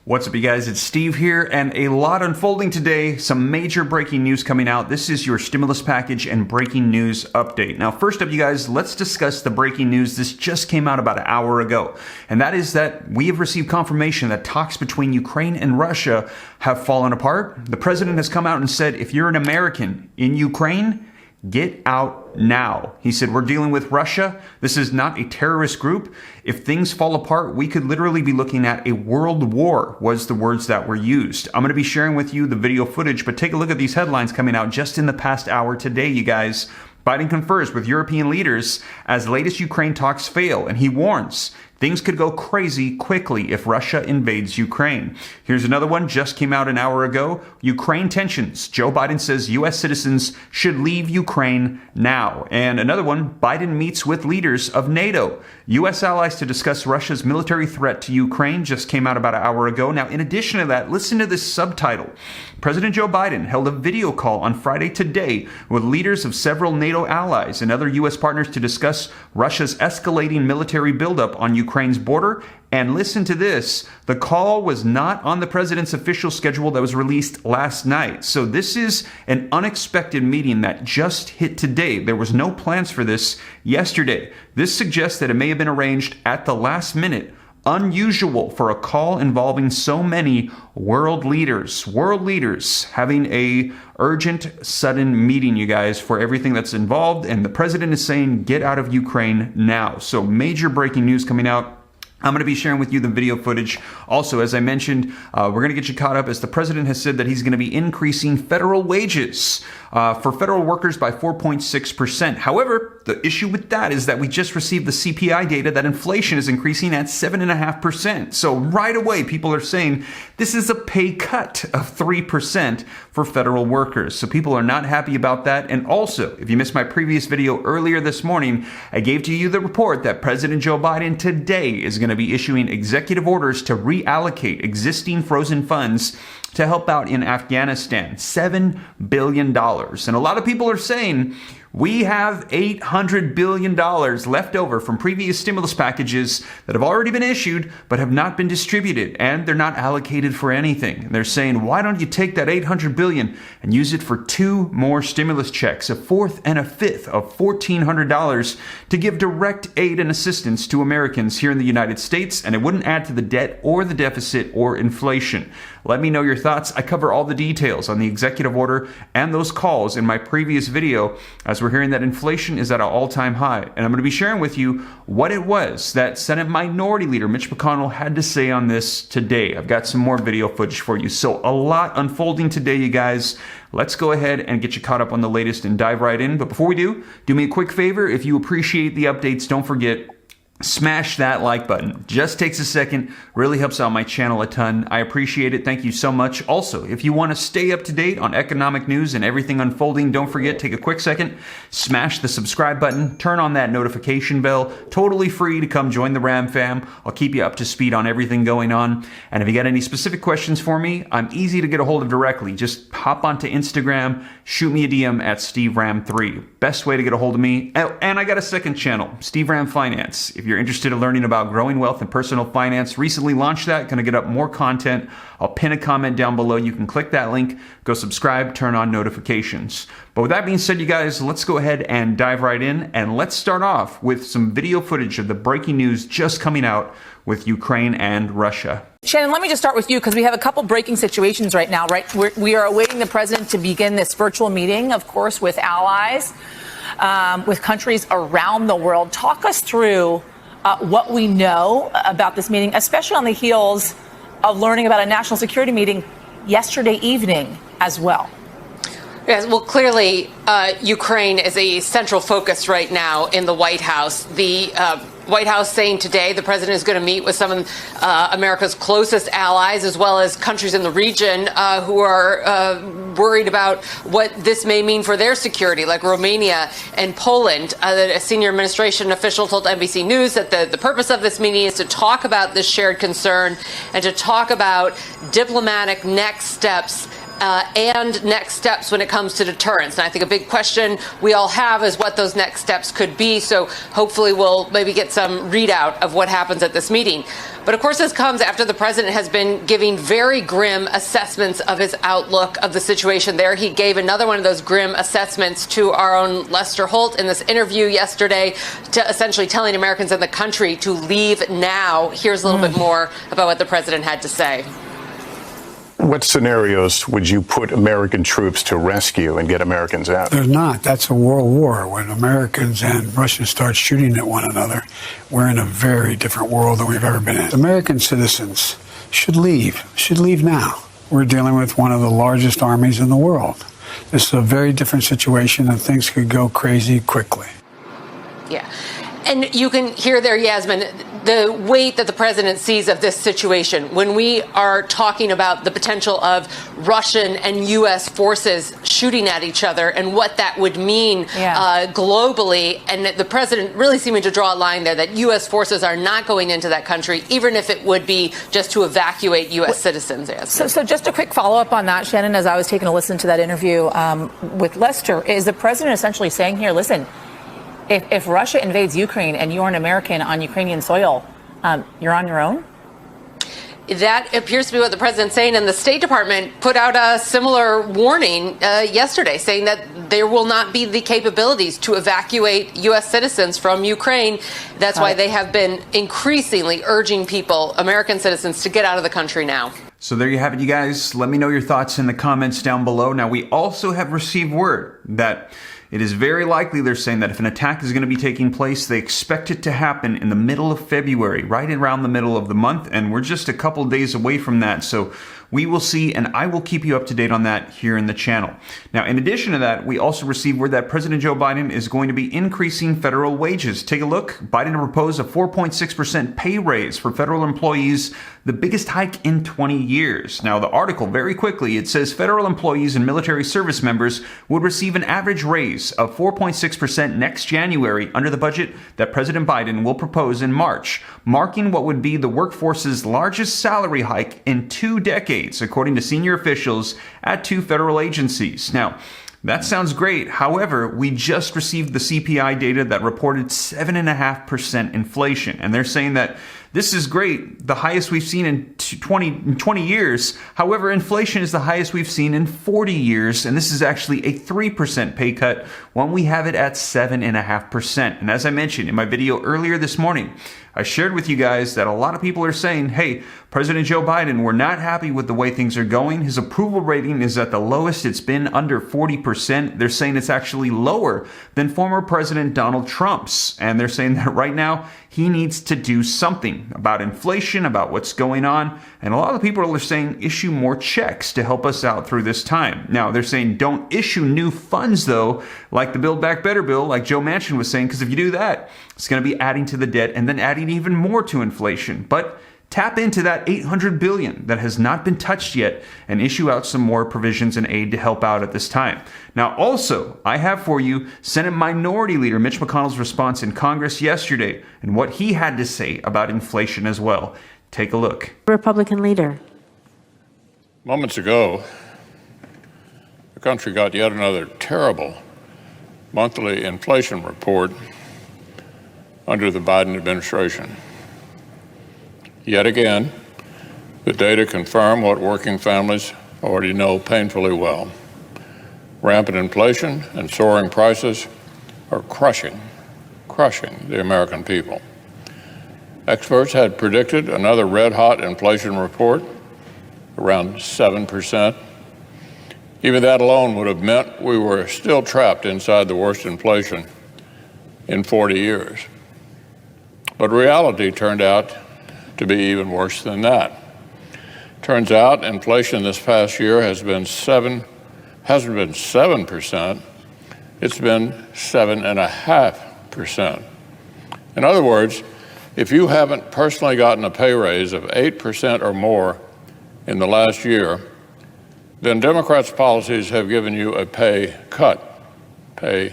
What's up, you guys? It's Steve here, and a lot unfolding today. Some major breaking news coming out. This is your stimulus package and breaking news update. Now, first up, you guys, let's discuss the breaking news. This just came out about an hour ago, and that is that we have received confirmation that talks between Ukraine and Russia have fallen apart. The president has come out and said, if you're an American in Ukraine, get out now. He said, we're dealing with Russia. This is not a terrorist group. If things fall apart, we could literally be looking at a world war, was the words that were used. I'm going to be sharing with you the video footage, but take a look at these headlines coming out just in the past hour today, you guys. Biden confers with European leaders as latest Ukraine talks fail, and he warns things could go crazy quickly if Russia invades Ukraine. Here's another one, just came out an hour ago. Ukraine tensions. Joe Biden says U.S. citizens should leave Ukraine now. And another one, Biden meets with leaders of NATO. U.S. allies to discuss Russia's military threat to Ukraine, just came out about an hour ago. Now, in addition to that, listen to this subtitle. President Joe Biden held a video call on Friday today with leaders of several NATO allies and other U.S. partners to discuss Russia's escalating military buildup on Ukraine's border. And listen to this, the call was not on the president's official schedule that was released last night. So this is an unexpected meeting that just hit today. There was no plans for this yesterday. This suggests that it may have been arranged at the last minute. Unusual for a call involving so many world leaders having a urgent, sudden meeting, you guys, for everything that's involved. And the president is saying, get out of Ukraine now. So major breaking news coming out. I'm going to be sharing with you the video footage. Also, as I mentioned, we're going to get you caught up as the president has said that he's going to be increasing federal wages for federal workers by 4.6%. However, the issue with that is that we just received the CPI data that inflation is increasing at 7.5%. So right away, people are saying this is a pay cut of 3% for federal workers. So people are not happy about that. And also, if you missed my previous video earlier this morning, I gave to you the report that President Joe Biden today is going to be issuing executive orders to reallocate existing frozen funds to help out in Afghanistan, $7 billion. And a lot of people are saying, we have $800 billion left over from previous stimulus packages that have already been issued but have not been distributed, and they're not allocated for anything. And they're saying, why don't you take that $800 billion and use it for 2 more stimulus checks, a 4th and a 5th of $1,400 to give direct aid and assistance to Americans here in the United States, and it wouldn't add to the debt or the deficit or inflation. Let me know your thoughts. I cover all the details on the executive order and those calls in my previous video, as we're hearing that inflation is at an all-time high. And I'm going to be sharing with you what it was that Senate Minority Leader Mitch McConnell had to say on this today. I've got some more video footage for you. So a lot unfolding today, you guys. Let's go ahead and get you caught up on the latest and dive right in. But before we do me a quick favor. If you appreciate the updates, don't forget, smash that like button. Just takes a second, really helps out my channel a ton. I appreciate it. Thank you so much. Also, if you want to stay up to date on economic news and everything unfolding, don't forget, take a quick second, smash the subscribe button, turn on that notification bell. Totally free to come join the Ram fam. I'll keep you up to speed on everything going on. And if you got any specific questions for me, I'm easy to get a hold of directly. Just hop onto Instagram, shoot me a DM at SteveRam3. Best way to get a hold of me. And I got a second channel, Steve Ram Finance. If you're interested in learning about growing wealth and personal finance, recently launched that, going to get up more content. I'll pin a comment down below. You can click that link, go subscribe, turn on notifications. But with that being said, you guys, let's go ahead and dive right in. And let's start off with some video footage of the breaking news just coming out with Ukraine and Russia. Shannon, let me just start with you because we have a couple breaking situations right now, right? We are awaiting the president to begin this virtual meeting, of course, with allies, with countries around the world. Talk us through what we know about this meeting, especially on the heels of learning about a national security meeting yesterday evening as well. Yes, well, clearly, Ukraine is a central focus right now in the White House. The White House saying today the president is going to meet with some of America's closest allies, as well as countries in the region who are worried about what this may mean for their security, like Romania and Poland. A senior administration official told NBC News that the purpose of this meeting is to talk about this shared concern and to talk about diplomatic next steps and next steps when it comes to deterrence. And I think a big question we all have is what those next steps could be. So hopefully we'll maybe get some readout of what happens at this meeting. But of course, this comes after the president has been giving very grim assessments of his outlook of the situation there. He gave another one of those grim assessments to our own Lester Holt in this interview yesterday, to essentially telling Americans in the country to leave now. Here's a little bit more about what the president had to say. What scenarios would you put American troops to rescue and get Americans out? There's not. That's a world war. When Americans and Russians start shooting at one another, we're in a very different world than we've ever been in. American citizens should leave now. We're dealing with one of the largest armies in the world. This is a very different situation, and things could go crazy quickly. Yeah. And you can hear there, Yasmin, the weight that the president sees of this situation. When we are talking about the potential of Russian and U.S. forces shooting at each other and what that would mean globally, and the president really seeming to draw a line there that U.S. forces are not going into that country, even if it would be just to evacuate U.S. citizens. So just a quick follow-up on that, Shannon, as I was taking a listen to that interview with Lester, is the president essentially saying here, listen, if Russia invades Ukraine and you're an American on Ukrainian soil, you're on your own? That appears to be what the president's saying, and the State Department put out a similar warning yesterday, saying that there will not be the capabilities to evacuate U.S. citizens from Ukraine. That's why they have been increasingly urging people, American citizens, to get out of the country now. So there you have it, you guys. Let me know your thoughts in the comments down below. Now, we also have received word that it is very likely, they're saying, that if an attack is going to be taking place, they expect it to happen in the middle of February, right around the middle of the month, and we're just a couple days away from that. So we will see, and I will keep you up to date on that here in the channel. Now, in addition to that, we also received word that President Joe Biden is going to be increasing federal wages. Take a look. Biden proposed a 4.6% pay raise for federal employees, the biggest hike in 20 years. Now, the article, very quickly, it says federal employees and military service members would receive an average raise of 4.6% next January under the budget that President Biden will propose in March, marking what would be the workforce's largest salary hike in 2 decades, according to senior officials at 2 federal agencies. Now, that sounds great. However, we just received the CPI data that reported 7.5% inflation, and they're saying that this is great, the highest we've seen in 20 years. However, inflation is the highest we've seen in 40 years, and this is actually a 3% pay cut when we have it at 7.5%. And as I mentioned in my video earlier this morning, I shared with you guys that a lot of people are saying, hey, President Joe Biden, we're not happy with the way things are going. His approval rating is at the lowest it's been, under 40%. They're saying it's actually lower than former President Donald Trump's. And they're saying that right now he needs to do something about inflation, about what's going on. And a lot of people are saying issue more checks to help us out through this time. Now, they're saying don't issue new funds, though, like the Build Back Better bill, like Joe Manchin was saying, because if you do that, it's going to be adding to the debt and then adding even more to inflation. But tap into that $800 billion that has not been touched yet and issue out some more provisions and aid to help out at this time. Now, also, I have for you Senate Minority Leader Mitch McConnell's response in Congress yesterday and what he had to say about inflation as well. Take a look. Republican leader. Moments ago, the country got yet another terrible monthly inflation report under the Biden administration. Yet again, the data confirm what working families already know painfully well. Rampant inflation and soaring prices are crushing the American people. Experts had predicted another red-hot inflation report, around 7%. Even that alone would have meant we were still trapped inside the worst inflation in 40 years. But reality turned out to be even worse than that. Turns out inflation this past year hasn't been 7%, it's been 7.5%. In other words, if you haven't personally gotten a pay raise of 8% or more in the last year, then Democrats' policies have given you a pay cut. To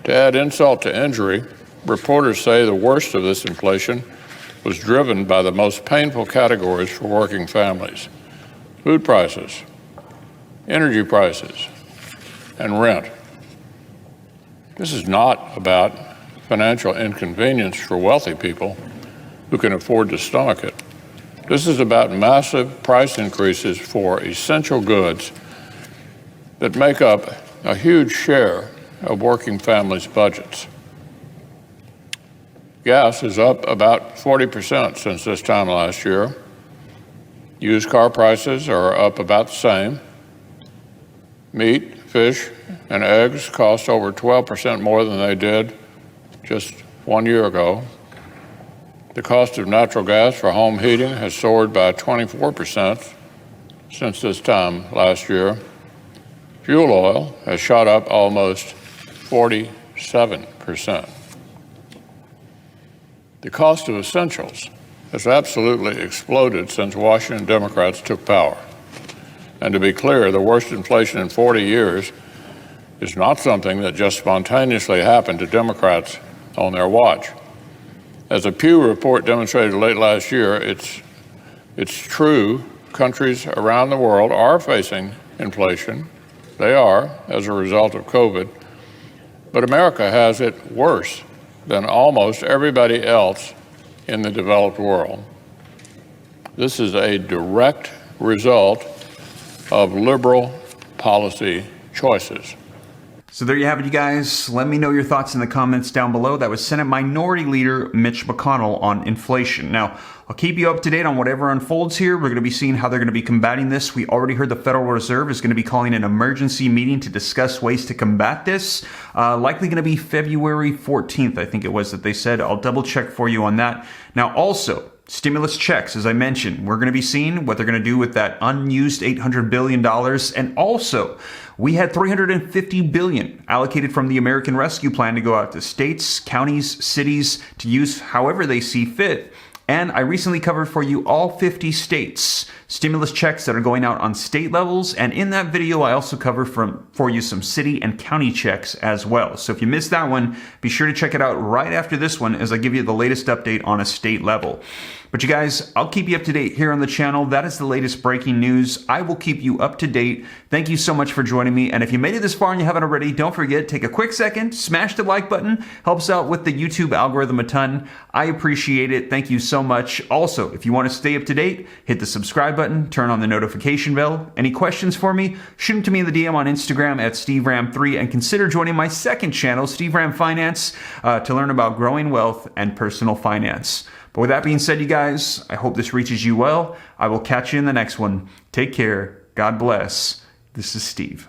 add insult to injury, reporters say the worst of this inflation was driven by the most painful categories for working families: food prices, energy prices, and rent. This is not about financial inconvenience for wealthy people who can afford to stomach it. This is about massive price increases for essential goods that make up a huge share of working families' budgets. Gas is up about 40% since this time last year. Used car prices are up about the same. Meat, fish, and eggs cost over 12% more than they did just 1 year ago. The cost of natural gas for home heating has soared by 24% since this time last year. Fuel oil has shot up almost 47%. The cost of essentials has absolutely exploded since Washington Democrats took power. And to be clear, the worst inflation in 40 years is not something that just spontaneously happened to Democrats on their watch. As a Pew report demonstrated late last year, it's true countries around the world are facing inflation. They are, as a result of COVID. But America has it worse than almost everybody else in the developed world. This is a direct result of liberal policy choices. So there you have it, you guys. Let me know your thoughts in the comments down below. That was Senate Minority Leader Mitch McConnell on inflation. Now, I'll keep you up to date on whatever unfolds here. We're going to be seeing how they're going to be combating this. We already heard the Federal Reserve is going to be calling an emergency meeting to discuss ways to combat this. Likely going to be February 14th, I think it was that they said. I'll double check for you on that. Now, also, stimulus checks, as I mentioned, we're going to be seeing what they're going to do with that unused $800 billion. And also, we had $350 billion allocated from the American Rescue Plan to go out to states, counties, cities to use however they see fit. And I recently covered for you all 50 states stimulus checks that are going out on state levels. And in that video, I also cover for you some city and county checks as well. So if you missed that one, be sure to check it out right after this one as I give you the latest update on a state level. But you guys, I'll keep you up to date here on the channel. That is the latest breaking news. I will keep you up to date. Thank you so much for joining me. And if you made it this far and you haven't already, don't forget, take a quick second, smash the like button. Helps out with the YouTube algorithm a ton. I appreciate it. Thank you so much. Also, if you want to stay up to date, hit the subscribe button, turn on the notification bell. Any questions for me? Shoot them to me in the DM on Instagram at SteveRam3 and consider joining my second channel, Steve Ram Finance, to learn about growing wealth and personal finance. But with that being said, you guys, I hope this reaches you well. I will catch you in the next one. Take care. God bless. This is Steve.